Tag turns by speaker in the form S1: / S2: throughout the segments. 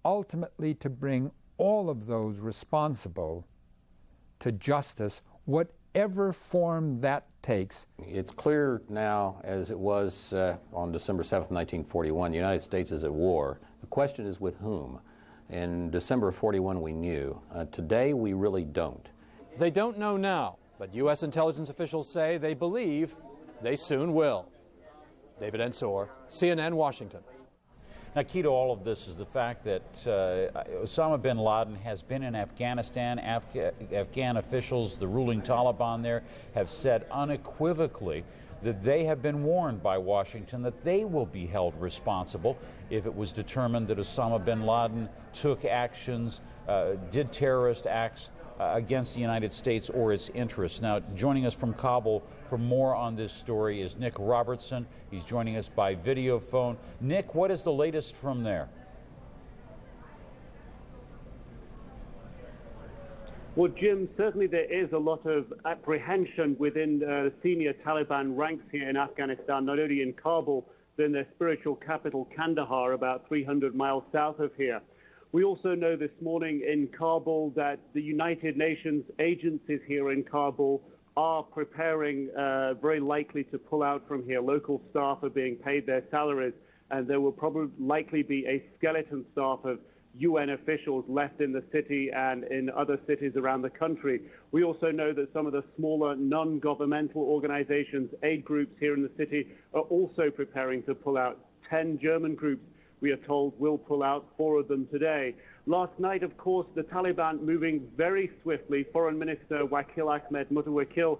S1: ultimately to bring all of those responsible to justice, whatever form that takes.
S2: It's clear now, as it was on December 7th, 1941, the United States is at war. The question is with whom? In December of 41 we knew. Today we really don't.
S3: They don't know now, but U.S. intelligence officials say they believe they soon will. David Ensor, CNN, Washington.
S4: Now, key to all of this is the fact that Osama bin Laden has been in Afghanistan. Afghan officials, the ruling Taliban there, have said unequivocally that they have been warned by Washington that they will be held responsible if it was determined that Osama bin Laden took actions, did terrorist acts against the United States or its interests. Now, joining us from Kabul for more on this story is Nick Robertson. He's joining us by video phone. Nick, what is the latest from there?
S5: Well, Jim, certainly there is a lot of apprehension within the senior Taliban ranks here in Afghanistan, not only in Kabul, but in their spiritual capital, Kandahar, about 300 miles south of here. We also know this morning in Kabul that the United Nations agencies here in Kabul are preparing, very likely to pull out from here. Local staff are being paid their salaries, and there will probably likely be a skeleton staff of UN officials left in the city and in other cities around the country. We also know that some of the smaller non-governmental organizations, aid groups here in the city, are also preparing to pull out. 10 German groups, we are told, will pull out, 4 of them today. Last night, of course, the Taliban moving very swiftly. Foreign Minister Wakil Ahmed Mutawakil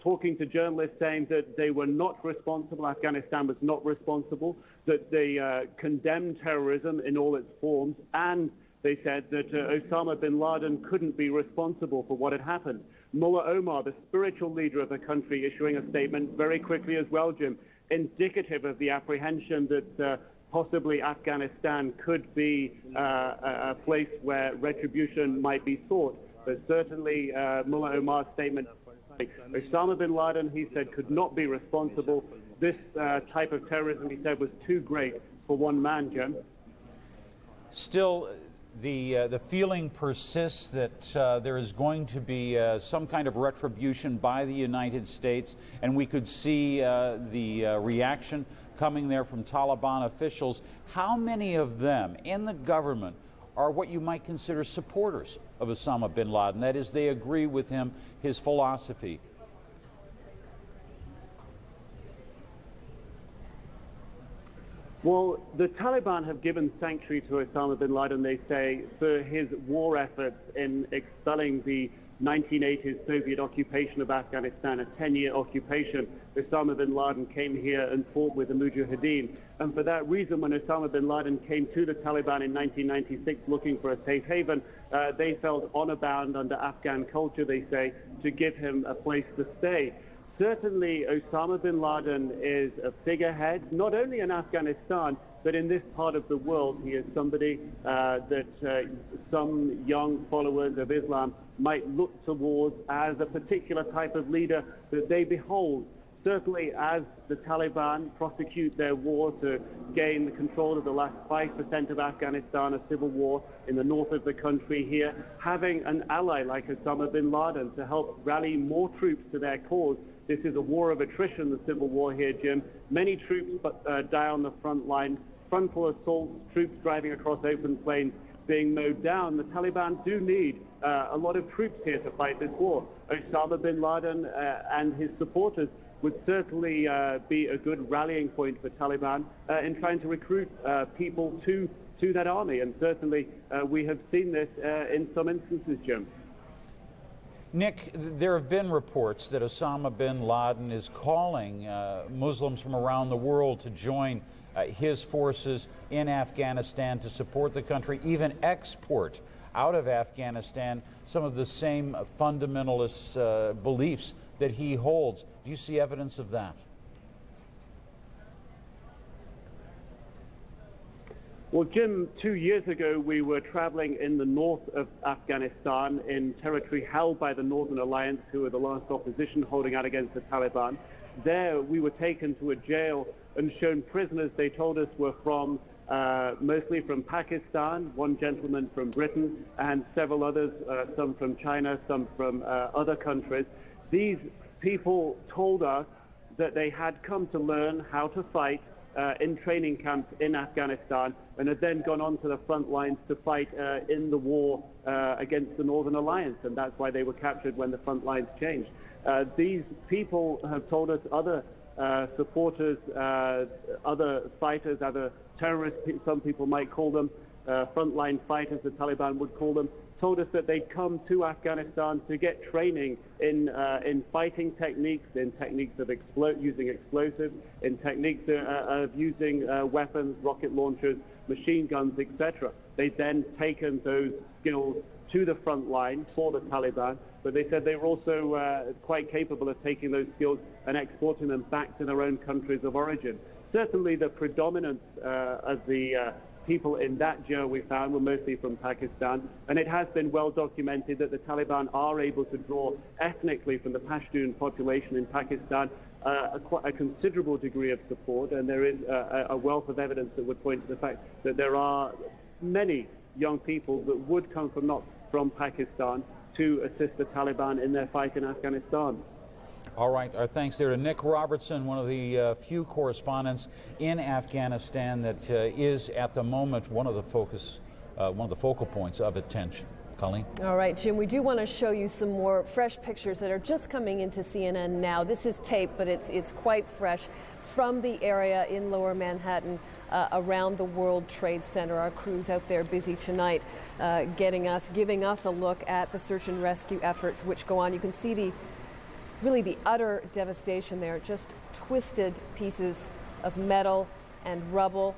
S5: talking to journalists saying that they were not responsible, Afghanistan was not responsible, that they condemned terrorism in all its forms, and they said that Osama bin Laden couldn't be responsible for what had happened. Mullah Omar, the spiritual leader of the country, issuing a statement very quickly as well, Jim, indicative of the apprehension that possibly Afghanistan could be a place where retribution might be sought. But certainly Mullah Omar's statement, Osama bin Laden, he said, could not be responsible. This type of terrorism, he said, was too great for one man, Jim.
S4: Still, the feeling persists that there is going to be some kind of retribution by the United States, and we could see the reaction coming there from Taliban officials. How many of them in the government are what you might consider supporters of Osama bin Laden? That is, they agree with him, his philosophy.
S5: Well, the Taliban have given sanctuary to Osama bin Laden, they say, for his war efforts in expelling the 1980s Soviet occupation of Afghanistan, a 10-year occupation. Osama bin Laden came here and fought with the Mujahideen. And for that reason, when Osama bin Laden came to the Taliban in 1996 looking for a safe haven, they felt honor-bound under Afghan culture, they say, to give him a place to stay. Certainly, Osama bin Laden is a figurehead, not only in Afghanistan, but in this part of the world. He is somebody that some young followers of Islam might look towards as a particular type of leader that they behold. Certainly, as the Taliban prosecute their war to gain the control of the last 5% of Afghanistan, a civil war in the north of the country here, having an ally like Osama bin Laden to help rally more troops to their cause. This is a war of attrition, the civil war here, Jim. Many troops die on the front line, frontal assaults, troops driving across open plains being mowed down. The Taliban do need a lot of troops here to fight this war. Osama bin Laden and his supporters would certainly be a good rallying point for Taliban in trying to recruit people to that army. And certainly we have seen this in some instances, Jim.
S4: Nick, there have been reports that Osama bin Laden is calling Muslims from around the world to join his forces in Afghanistan to support the country, even export out of Afghanistan some of the same fundamentalist beliefs that he holds. Do you see evidence of that?
S5: Well, Jim, 2 years ago, we were traveling in the north of Afghanistan in territory held by the Northern Alliance, who are the last opposition holding out against the Taliban. There, we were taken to a jail and shown prisoners they told us were from mostly from Pakistan, one gentleman from Britain, and several others, some from China, some from other countries. These people told us that they had come to learn how to fight in training camps in Afghanistan, and had then gone on to the front lines to fight in the war against the Northern Alliance, and that's why they were captured when the front lines changed. These people have told us other supporters, other fighters, other terrorists, some people might call them, frontline fighters, the Taliban would call them, told us that they'd come to Afghanistan to get training in fighting techniques, in techniques of using explosives, in techniques of using weapons, rocket launchers, machine guns, etc. They'd then taken those skills to the front line for the Taliban, but they said they were also quite capable of taking those skills and exporting them back to their own countries of origin. Certainly the predominance of the people in that jail we found were mostly from Pakistan, and it has been well documented that the Taliban are able to draw ethnically from the Pashtun population in Pakistan a considerable degree of support, and there is a wealth of evidence that would point to the fact that there are many young people that would come from not from Pakistan to assist the Taliban in their fight in Afghanistan.
S4: All right, our thanks there to Nick Robertson, one of the few correspondents in Afghanistan that is at the moment one of the focal points of attention. Colleen? All
S6: right, Jim, we do want to show you some more fresh pictures that are just coming into CNN now. This is tape, but it's quite fresh from the area in Lower Manhattan around the World Trade Center. Our crew's out there busy tonight giving us a look at the search and rescue efforts which go on. You can see really the utter devastation there, just twisted pieces of metal and rubble.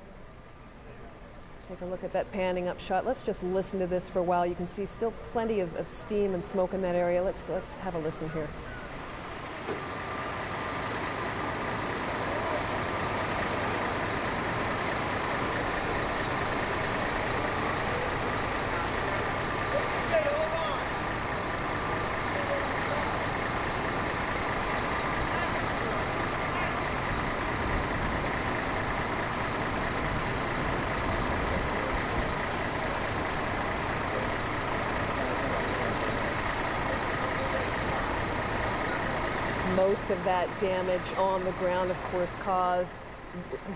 S6: Take a look at that panning up shot. Let's just listen to this for a while. You can see still plenty of steam and smoke in that area. Let's have a listen here. Most of that damage on the ground, of course, caused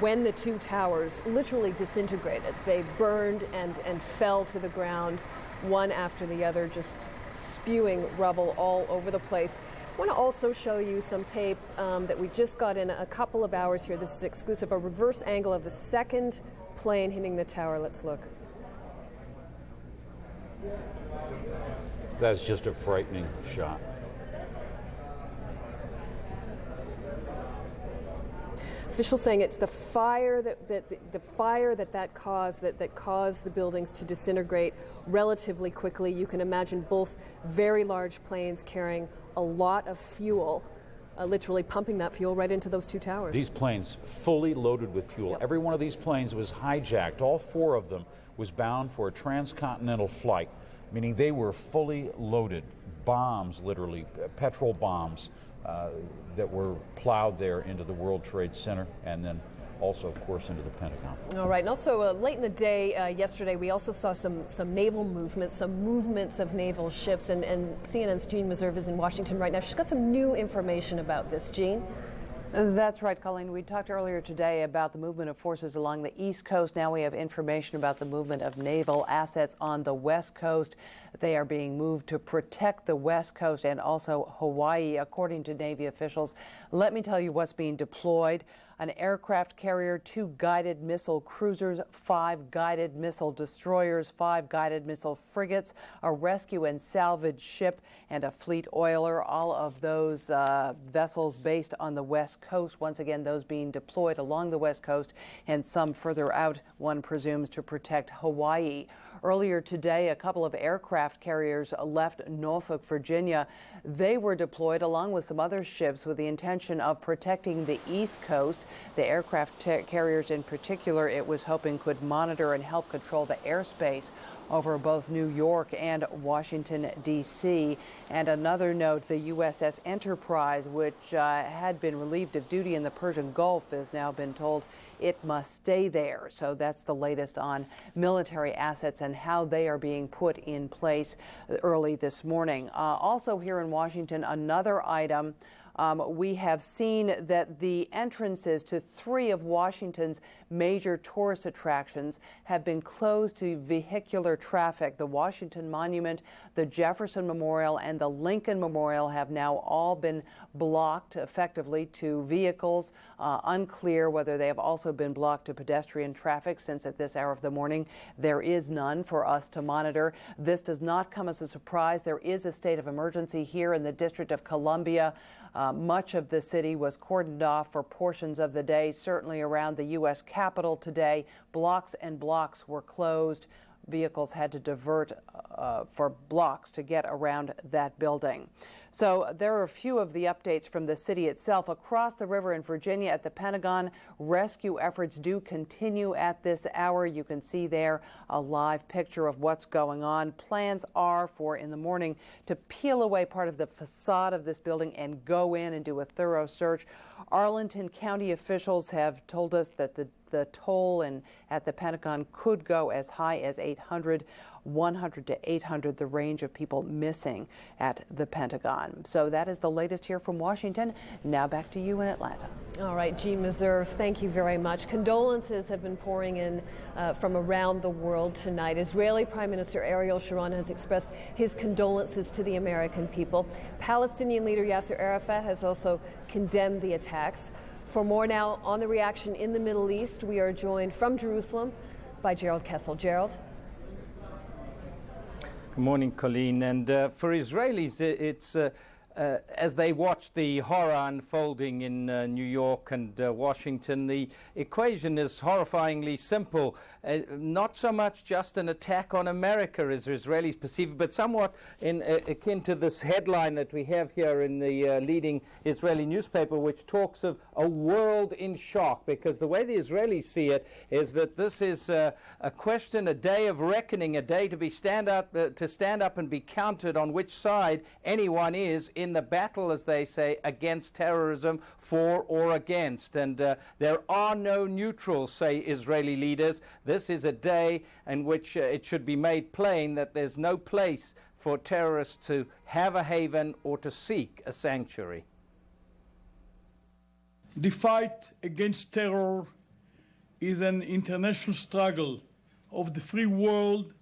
S6: when the two towers literally disintegrated. They burned and fell to the ground, one after the other, just spewing rubble all over the place. I want to also show you some tape that we just got in a couple of hours here. This is exclusive, a reverse angle of the second plane hitting the tower. Let's look.
S4: That's just a frightening shot.
S6: Officials saying it's the fire that caused the buildings to disintegrate relatively quickly. You can imagine both very large planes carrying a lot of fuel, literally pumping that fuel right into those two towers.
S4: These planes fully loaded with fuel. Yep. Every one of these planes was hijacked. All four of them was bound for a transcontinental flight, meaning they were fully loaded. Bombs, literally, petrol bombs. That were plowed there into the World Trade Center and then also, of course, into the Pentagon.
S6: All right, and also late in the day yesterday, we also saw some naval movements, some movements of naval ships, and CNN's Jean Meserve is in Washington right now. She's got some new information about this. Jean?
S7: That's right, Colleen. We talked earlier today about the movement of forces along the East Coast. Now we have information about the movement of naval assets on the West Coast. They are being moved to protect the West Coast and also Hawaii, according to Navy officials. Let me tell you what's being deployed. An aircraft carrier, 2 guided missile cruisers, 5 guided missile destroyers, 5 guided missile frigates, a rescue and salvage ship, and a fleet oiler. All of those vessels based on the West Coast. Once again, those being deployed along the West Coast and some further out, one presumes, to protect Hawaii. Earlier today, a couple of aircraft carriers left Norfolk, Virginia. They were deployed along with some other ships with the intention of protecting the East Coast. The aircraft carriers in particular, it was hoping could monitor and help control the airspace over both New York and Washington, D.C. And another note, the USS Enterprise, which had been relieved of duty in the Persian Gulf, has now been told it must stay there. So that's the latest on military assets and how they are being put in place early this morning. Also here in Washington, another item. We have seen that the entrances to 3 of Washington's major tourist attractions have been closed to vehicular traffic. The Washington Monument, the Jefferson Memorial, and the Lincoln Memorial have now all been blocked effectively to vehicles. Unclear whether they have also been blocked to pedestrian traffic, since at this hour of the morning there is none for us to monitor. This does not come as a surprise. There is a state of emergency here in the District of Columbia. Much of the city was cordoned off for portions of the day. Certainly around the U.S. Capitol today, blocks and blocks were closed. Vehicles had to divert for blocks to get around that building. So there are a few of the updates from the city itself. Across the river in Virginia at the Pentagon, rescue efforts do continue at this hour. You can see there a live picture of what's going on. Plans are for in the morning to peel away part of the facade of this building and go in and do a thorough search. Arlington County officials have told us that the toll at the Pentagon could go as high as 800. 100 to 800, the range of people missing at the Pentagon. So that is the latest here from Washington. Now back to you in Atlanta.
S6: All right, Jean Meserve, thank you very much. Condolences have been pouring in from around the world tonight. Israeli Prime Minister Ariel Sharon has expressed his condolences to the American people. Palestinian leader Yasser Arafat has also condemned the attacks. For more now on the reaction in the Middle East, we are joined from Jerusalem by Gerald Kessel. Gerald?
S8: Good morning, Colleen. And for Israelis, it's as they watch the horror unfolding in New York and Washington, the equation is horrifyingly simple. Not so much just an attack on America as Israelis perceive it, but somewhat akin to this headline that we have here in the leading Israeli newspaper, which talks of a world in shock, because the way the Israelis see it is that this is a question, a day of reckoning, a day to stand up and be counted on which side anyone is in the battle, as they say, against terrorism, for or against. And there are no neutrals, say Israeli leaders. This is a day in which it should be made plain that there's no place for terrorists to have a haven or to seek a sanctuary.
S9: The fight against terror is an international struggle of the free world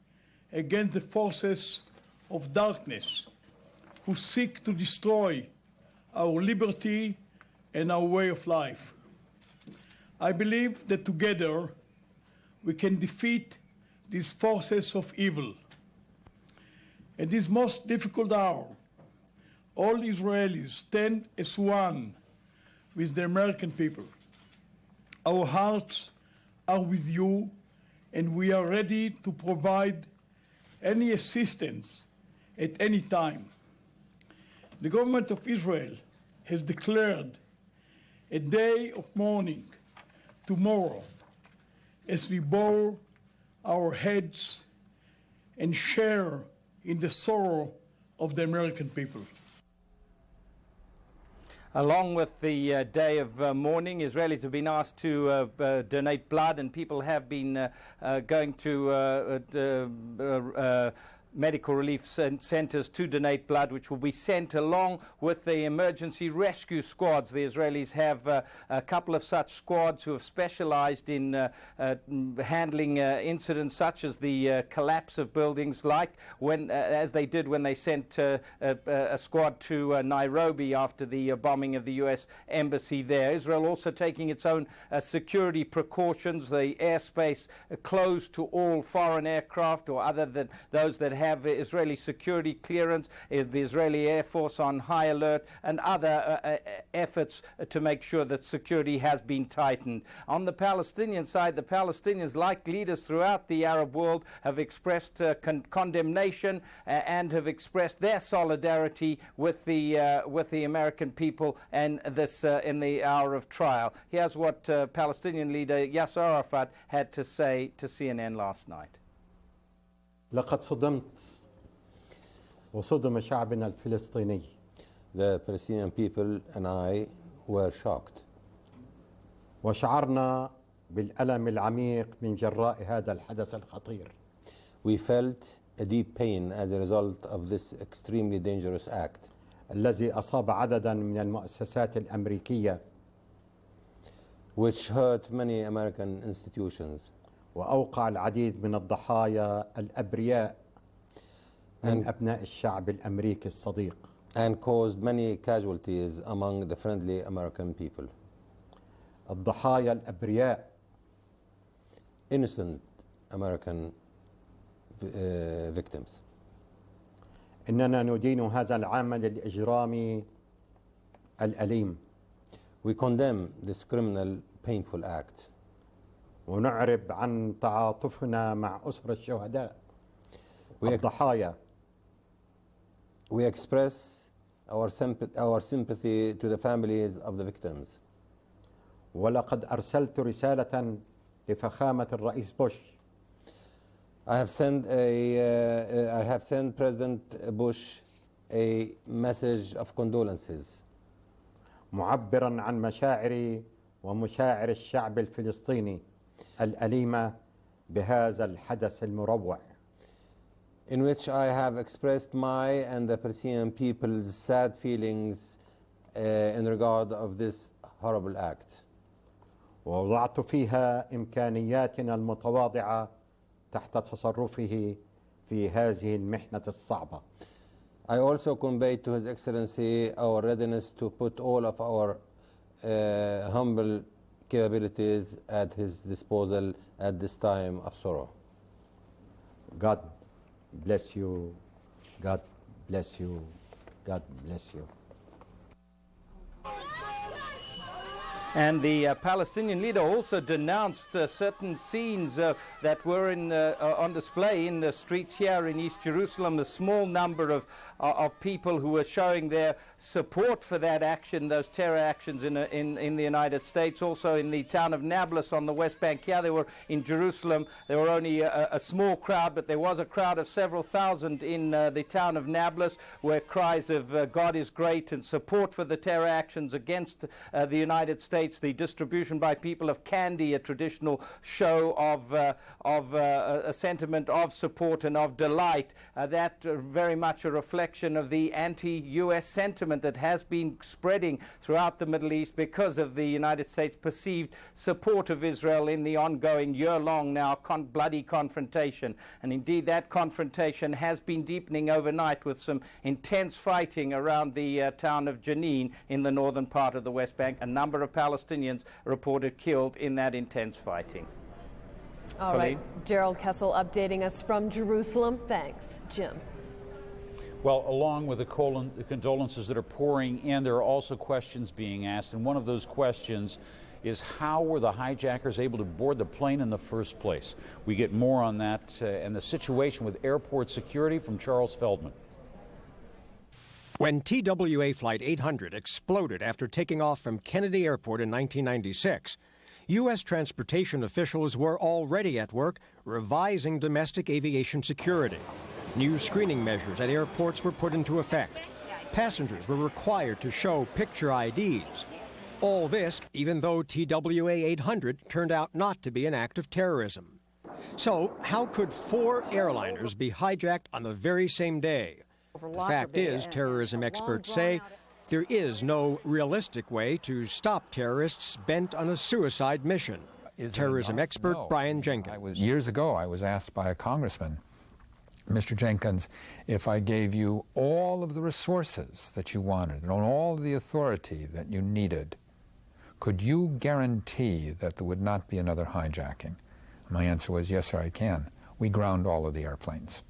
S9: against the forces of darkness who seek to destroy our liberty and our way of life. I believe that together we can defeat these forces of evil. At this most difficult hour, all Israelis stand as one with the American people. Our hearts are with you, and we are ready to provide any assistance at any time. The government of Israel has declared a day of mourning tomorrow as we bow our heads and share in the sorrow of the American people.
S8: Along with the day of mourning, Israelis have been asked to donate blood, and people have been going to medical relief centers to donate blood, which will be sent along with the emergency rescue squads. The Israelis have a couple of such squads who have specialized in handling incidents such as the collapse of buildings, like as they did when they sent a squad to Nairobi after the bombing of the U.S. embassy there. Israel also taking its own security precautions, the airspace closed to all foreign aircraft or other than those that have have Israeli security clearance, the Israeli Air Force on high alert, and other efforts to make sure that security has been tightened. On the Palestinian side, the Palestinians, like leaders throughout the Arab world, have expressed condemnation and have expressed their solidarity with the American people and this in the hour of trial. Here's what Palestinian leader Yasser Arafat had to say to CNN last night.
S10: لقد صدمت وصدم شعبنا الفلسطيني.
S2: The Palestinian people and I were shocked.
S10: وشعرنا بالألم العميق من جراء هذا الحدث الخطير.
S2: We felt a deep pain as a result of this extremely dangerous act.
S10: الذي أصاب عددا من المؤسسات الأمريكية.
S2: Which hurt many American institutions.
S10: وأوقع العديد من الضحايا الأبرياء من أبناء الشعب الأمريكي الصديق.
S2: And caused many casualties among the friendly American people.
S10: الضحايا الأبرياء.
S2: Innocent American victims.
S10: إننا ندين هذا العمل الإجرامي الأليم.
S2: We condemn this criminal, painful act.
S10: ونعرب عن تعاطفنا مع أسر الشهداء الضحايا.
S2: We express our sympathy to the families of the victims.
S10: ولقد أرسلت رسالة لفخامة الرئيس بوش.
S2: I have sent President Bush a message of condolences.
S10: معبرا عن مشاعري ومشاعر الشعب الفلسطيني الأليمة بهذا الحدث المروع.
S2: In which I have expressed my and the Palestinian people's sad feelings in regard of this horrible act.
S10: ووضعت فيها إمكانياتنا المتواضعة تحت تصرفه في هذه المحنة الصعبة.
S2: I also conveyed to His Excellency our readiness to put all of our humble capabilities at his disposal at this time of sorrow.
S10: God bless you. God bless you. God bless you.
S8: And the Palestinian leader also denounced certain scenes that were on display in the streets here in East Jerusalem. A small number of people who were showing their support for that action, those terror actions in the United States. Also in the town of Nablus on the West Bank. Here they were in Jerusalem. There were only a small crowd, but there was a crowd of several thousand in the town of Nablus, where cries of God is great and support for the terror actions against the United States. The distribution by people of candy, a traditional show of a sentiment of support and of delight. That very much a reflection of the anti-U.S. sentiment that has been spreading throughout the Middle East because of the United States' perceived support of Israel in the ongoing year-long now bloody confrontation. And indeed that confrontation has been deepening overnight with some intense fighting around the town of Jenin in the northern part of the West Bank. A number of Palestinians reported killed in that intense fighting.
S6: All right, Gerald Kessel updating us from Jerusalem. Thanks, Jim.
S4: Well, along with the condolences that are pouring in, there are also questions being asked, and one of those questions is how were the hijackers able to board the plane in the first place? We get more on that and the situation with airport security from Charles Feldman.
S11: When TWA Flight 800 exploded after taking off from Kennedy Airport in 1996, U.S. transportation officials were already at work revising domestic aviation security. New screening measures at airports were put into effect. Passengers were required to show picture IDs. All this even though TWA 800 turned out not to be an act of terrorism. So how could 4 airliners be hijacked on the very same day? The fact is, terrorism experts say, there is no realistic way to stop terrorists bent on a suicide mission. Terrorism expert Brian Jenkins.
S1: Years ago, I was asked by a congressman, Mr. Jenkins, if I gave you all of the resources that you wanted and all the authority that you needed, could you guarantee that there would not be another hijacking? My answer was, yes, sir, I can. We ground all of the airplanes.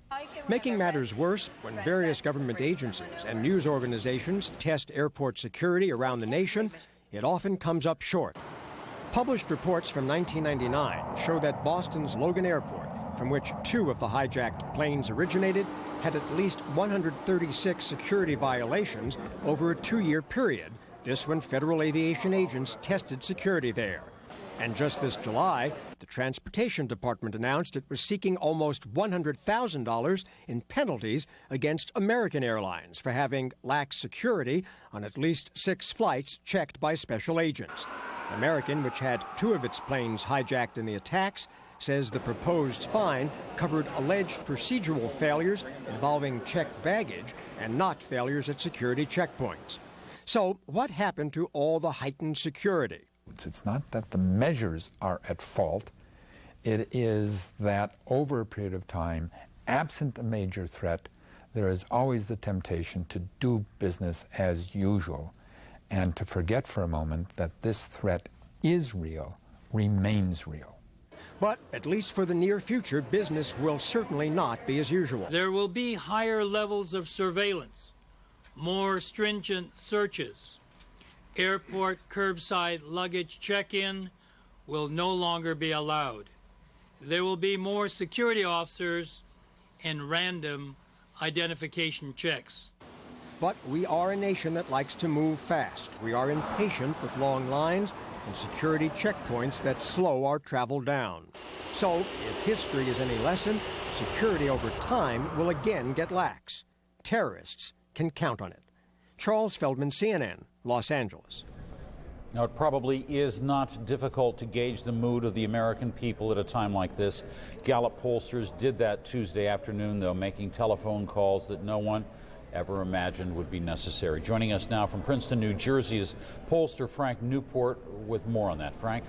S11: Making matters worse, when various government agencies and news organizations test airport security around the nation, it often comes up short. Published reports from 1999 show that Boston's Logan Airport, from which 2 of the hijacked planes originated, had at least 136 security violations over a 2-year period, this when federal aviation agents tested security there. And just this July, the Transportation Department announced it was seeking almost $100,000 in penalties against American Airlines for having lax security on at least 6 flights checked by special agents. American, which had 2 of its planes hijacked in the attacks, says the proposed fine covered alleged procedural failures involving checked baggage and not failures at security checkpoints. So what happened to all the heightened security?
S1: It's not that the measures are at fault. It is that over a period of time, absent a major threat, there is always the temptation to do business as usual and to forget for a moment that this threat is real, remains real.
S11: But at least for the near future, business will certainly not be as usual.
S12: There will be higher levels of surveillance, more stringent searches. Airport curbside luggage check-in will no longer be allowed. There will be more security officers and random identification checks.
S11: But we are a nation that likes to move fast. We are impatient with long lines and security checkpoints that slow our travel down. So, if history is any lesson, security over time will again get lax. Terrorists can count on it. Charles Feldman, CNN, Los Angeles.
S4: Now, it probably is not difficult to gauge the mood of the American people at a time like this. Gallup pollsters did that Tuesday afternoon, though, making telephone calls that no one ever imagined would be necessary. Joining us now from Princeton, New Jersey is pollster Frank Newport with more on that. Frank?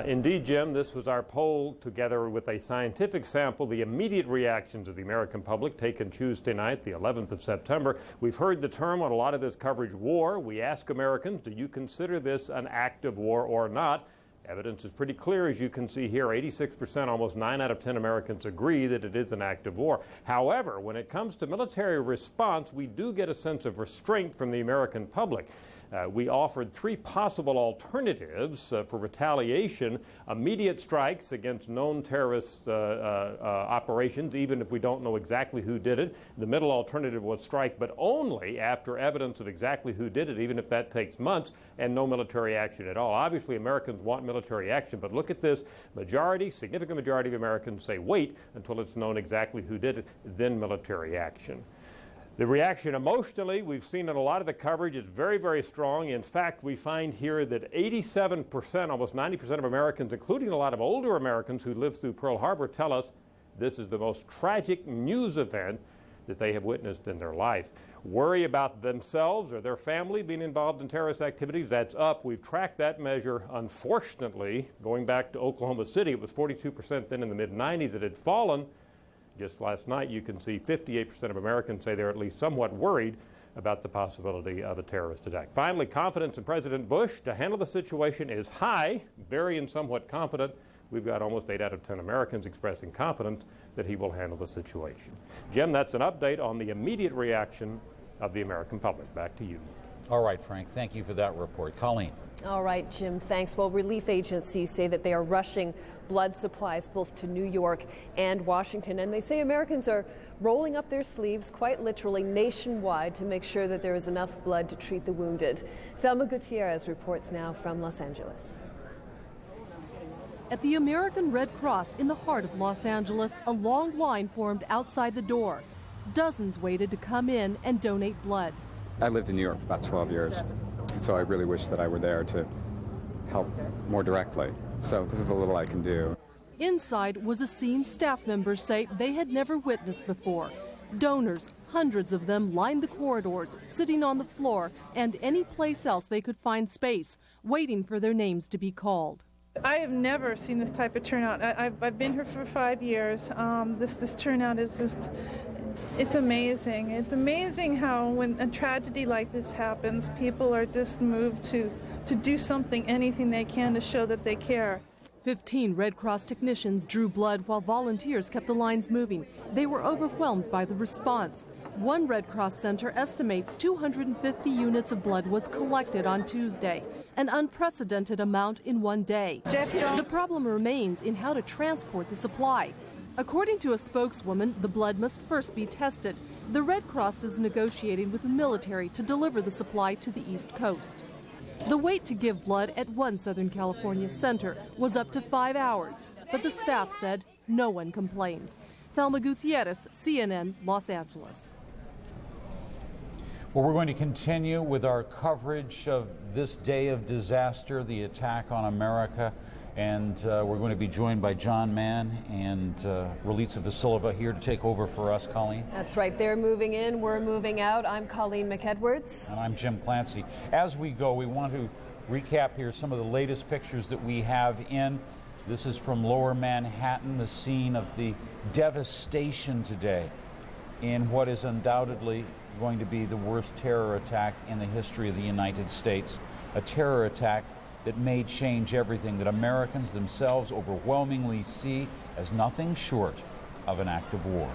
S13: Indeed, Jim, this was our poll together with a scientific sample, the immediate reactions of the American public taken Tuesday night, the 11th of September. We've heard the term on a lot of this coverage, war. We ask Americans, do you consider this an act of war or not? Evidence is pretty clear, as you can see here. 86%, almost 9 out of 10 Americans agree that it is an act of war. However, when it comes to military response, we do get a sense of restraint from the American public. We offered 3 possible alternatives for retaliation: immediate strikes against known terrorist operations, even if we don't know exactly who did it. The middle alternative was strike, but only after evidence of exactly who did it, even if that takes months, and no military action at all. Obviously, Americans want military action, but look at this. Significant majority of Americans say wait until it's known exactly who did it, then military action. The reaction emotionally, we've seen in a lot of the coverage, is very, very strong. In fact, we find here that 87%, almost 90% of Americans, including a lot of older Americans who lived through Pearl Harbor, tell us this is the most tragic news event that they have witnessed in their life. Worry about themselves or their family being involved in terrorist activities, that's up. We've tracked that measure, unfortunately, going back to Oklahoma City. It was 42% then in the mid-90s. It had fallen. Just last night, you can see 58% of Americans say they're at least somewhat worried about the possibility of a terrorist attack. Finally, confidence in President Bush to handle the situation is high, very and somewhat confident. We've got almost 8 out of 10 Americans expressing confidence that he will handle the situation. Jim, that's an update on the immediate reaction of the American public. Back to you.
S4: All right, Frank, thank you for that report. Colleen.
S6: All right, Jim, thanks. Well, relief agencies say that they are rushing blood supplies both to New York and Washington, and they say Americans are rolling up their sleeves, quite literally, nationwide to make sure that there is enough blood to treat the wounded. Thelma Gutierrez reports now from Los Angeles.
S14: At the American Red Cross in the heart of Los Angeles, a long line formed outside the door. Dozens waited to come in and donate blood.
S15: I lived in New York for about 12 years, so I really wish that I were there to help more directly. So this is the little I can do.
S14: Inside was a scene staff members say they had never witnessed before. Donors, hundreds of them, lined the corridors, sitting on the floor and any place else they could find space, waiting for their names to be called.
S16: I have never seen this type of turnout. I've been here for 5 years. This turnout is just, it's amazing. It's amazing how when a tragedy like this happens, people are just moved to do something, anything they can to show that they care.
S14: 15 Red Cross technicians drew blood while volunteers kept the lines moving. They were overwhelmed by the response. One Red Cross center estimates 250 units of blood was collected on Tuesday, an unprecedented amount in one day. The problem remains in how to transport the supply. According to a spokeswoman, the blood must first be tested. The Red Cross is negotiating with the military to deliver the supply to the East Coast. The wait to give blood at one Southern California center was up to 5 hours, but the staff said no one complained. Thelma Gutierrez, CNN, Los Angeles.
S4: Well, we're going to continue with our coverage of this day of disaster, the attack on America, and we're going to be joined by John Mann and Relitza Vasileva here to take over for us, Colleen.
S6: That's right. They're moving in, we're moving out. I'm Colleen McEdwards.
S4: And I'm Jim Clancy. As we go, we want to recap here some of the latest pictures that we have in. This is from Lower Manhattan, the scene of the devastation today in what is undoubtedly going to be the worst terror attack in the history of the United States. A terror attack that may change everything, that Americans themselves overwhelmingly see as nothing short of an act of war.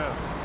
S13: around.